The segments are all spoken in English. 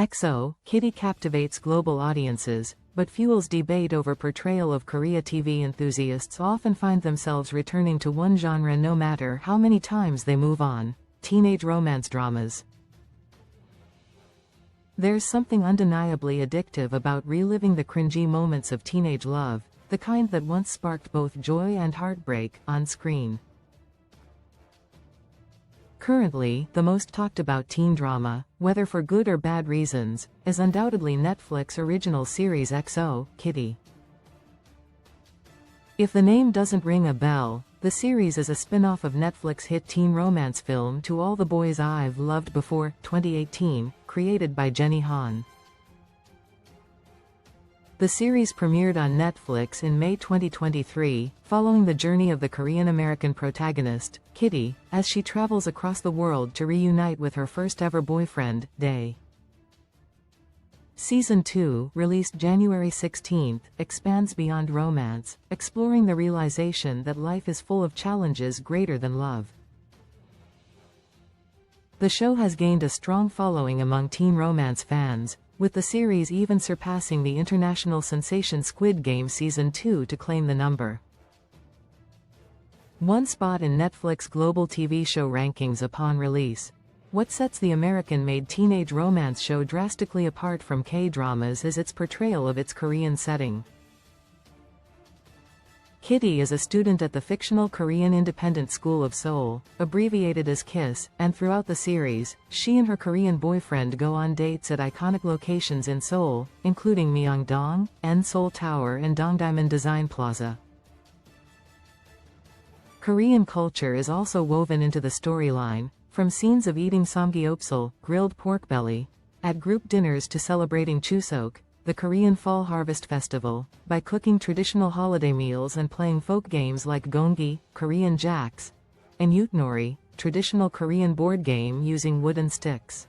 XO, Kitty captivates global audiences, but fuels debate over portrayal of Korea. TV enthusiasts often find themselves returning to one genre no matter how many times they move on: teenage romance dramas. There's something undeniably addictive about reliving the cringy moments of teenage love, the kind that once sparked both joy and heartbreak, on screen. Currently, the most talked about teen drama, whether for good or bad reasons, is undoubtedly Netflix original series XO, Kitty. If the name doesn't ring a bell, the series is a spin-off of Netflix hit teen romance film To All the Boys I've Loved Before, 2018, created by Jenny Han. The series premiered on Netflix in May 2023, following the journey of the Korean-American protagonist, Kitty, as she travels across the world to reunite with her first-ever boyfriend, Dae. Season 2, released January 16, expands beyond romance, exploring the realization that life is full of challenges greater than love. The show has gained a strong following among teen romance fans, with the series even surpassing the international sensation Squid Game Season 2 to claim the number one spot in Netflix global TV show rankings upon release. What sets the American-made teenage romance show drastically apart from K-dramas is its portrayal of its Korean setting. Kitty is a student at the fictional Korean Independent School of Seoul, abbreviated as KISS, and throughout the series, she and her Korean boyfriend go on dates at iconic locations in Seoul, including Myeongdong, Seoul Tower and Dongdaemun Design Plaza. Korean culture is also woven into the storyline, from scenes of eating samgyeopsal, grilled pork belly, at group dinners to celebrating Chuseok, the Korean Fall Harvest Festival, by cooking traditional holiday meals and playing folk games like gongi, Korean jacks, and yutnori, traditional Korean board game using wooden sticks.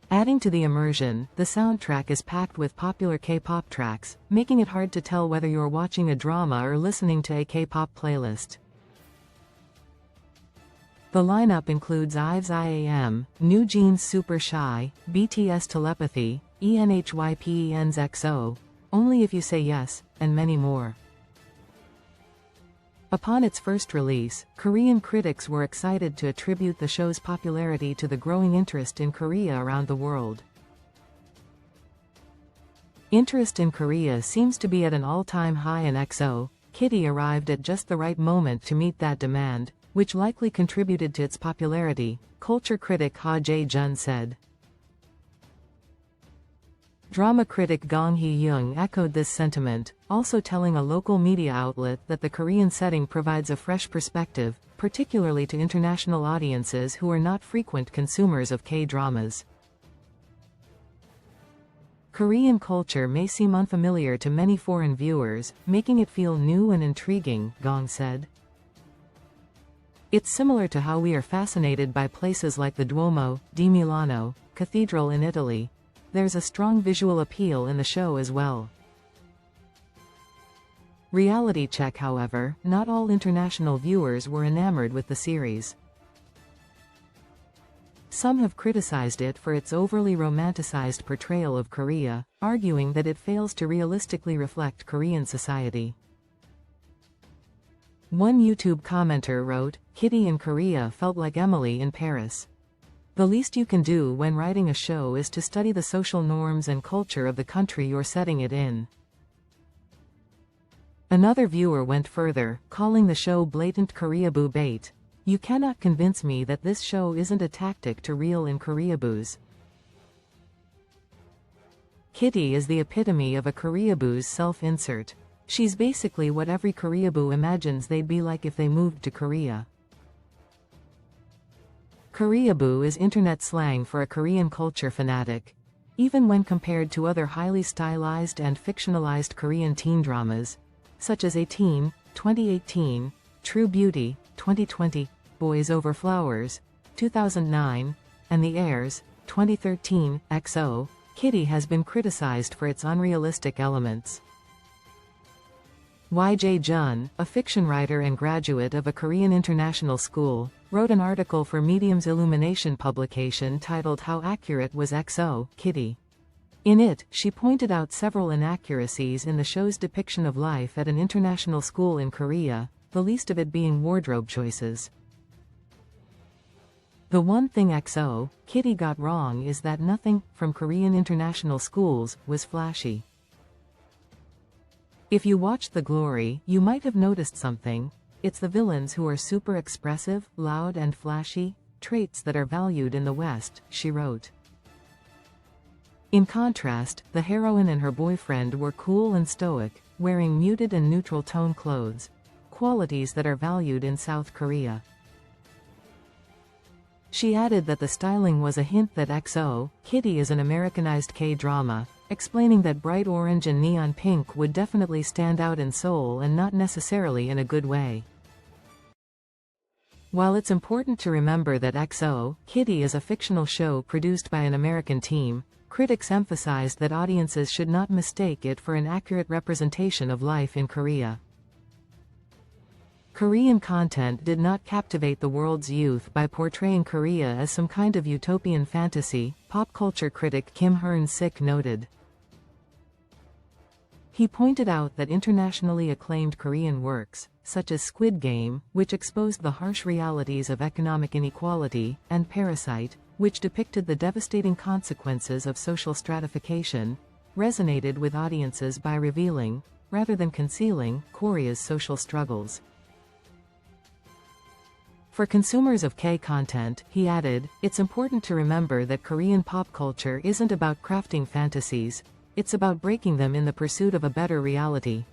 Adding to the immersion, the soundtrack is packed with popular K-pop tracks, making it hard to tell whether you're watching a drama or listening to a K-pop playlist. The lineup includes IVE's IAM, New Jeans Super Shy, BTS Telepathy, ENHYPEN's XO, Only If You Say Yes, and many more. Upon its first release, Korean critics were excited to attribute the show's popularity to the growing interest in Korea around the world. Interest in Korea seems to be at an all-time high in XO. Kitty arrived at just the right moment to meet that demand, which likely contributed to its popularity, culture critic Ha Jae-jun said. Drama critic Gong Hee-young echoed this sentiment, also telling a local media outlet that the Korean setting provides a fresh perspective, particularly to international audiences who are not frequent consumers of K-dramas. Korean culture may seem unfamiliar to many foreign viewers, making it feel new and intriguing, Gong said. It's similar to how we are fascinated by places like the Duomo, di Milano, Cathedral in Italy. There's a strong visual appeal in the show as well. Reality check, however, not all international viewers were enamored with the series. Some have criticized it for its overly romanticized portrayal of Korea, arguing that it fails to realistically reflect Korean society. One YouTube commenter wrote, "Kitty in Korea felt like Emily in Paris. The least you can do when writing a show is to study the social norms and culture of the country you're setting it in." Another viewer went further, calling the show blatant Koreaboo bait. "You cannot convince me that this show isn't a tactic to reel in Koreaboos." Kitty is the epitome of a Koreaboo's self-insert. She's basically what every Koreaboo imagines they'd be like if they moved to Korea. Koreaboo is internet slang for a Korean culture fanatic. Even when compared to other highly stylized and fictionalized Korean teen dramas, such as 18, 2018, True Beauty, 2020, Boys Over Flowers, 2009, and The Heirs, 2013, XO, Kitty has been criticized for its unrealistic elements. YJ Jun, a fiction writer and graduate of a Korean international school, wrote an article for Medium's Illumination publication titled How Accurate Was XO, Kitty? In it, she pointed out several inaccuracies in the show's depiction of life at an international school in Korea, the least of it being wardrobe choices. The one thing XO, Kitty got wrong is that nothing, from Korean international schools, was flashy. If you watched The Glory, you might have noticed something. It's the villains who are super expressive, loud and flashy, traits that are valued in the West, she wrote. In contrast, the heroine and her boyfriend were cool and stoic, wearing muted and neutral tone clothes, qualities that are valued in South Korea. She added that the styling was a hint that XO, Kitty is an Americanized K-drama, explaining that bright orange and neon pink would definitely stand out in Seoul and not necessarily in a good way. While it's important to remember that XO, Kitty is a fictional show produced by an American team, critics emphasized that audiences should not mistake it for an accurate representation of life in Korea. Korean content did not captivate the world's youth by portraying Korea as some kind of utopian fantasy, pop culture critic Kim Hearn-sik noted. He pointed out that internationally acclaimed Korean works, such as Squid Game, which exposed the harsh realities of economic inequality, and Parasite, which depicted the devastating consequences of social stratification, resonated with audiences by revealing, rather than concealing, Korea's social struggles. For consumers of K-content, he added, it's important to remember that Korean pop culture isn't about crafting fantasies, it's about breaking them in the pursuit of a better reality.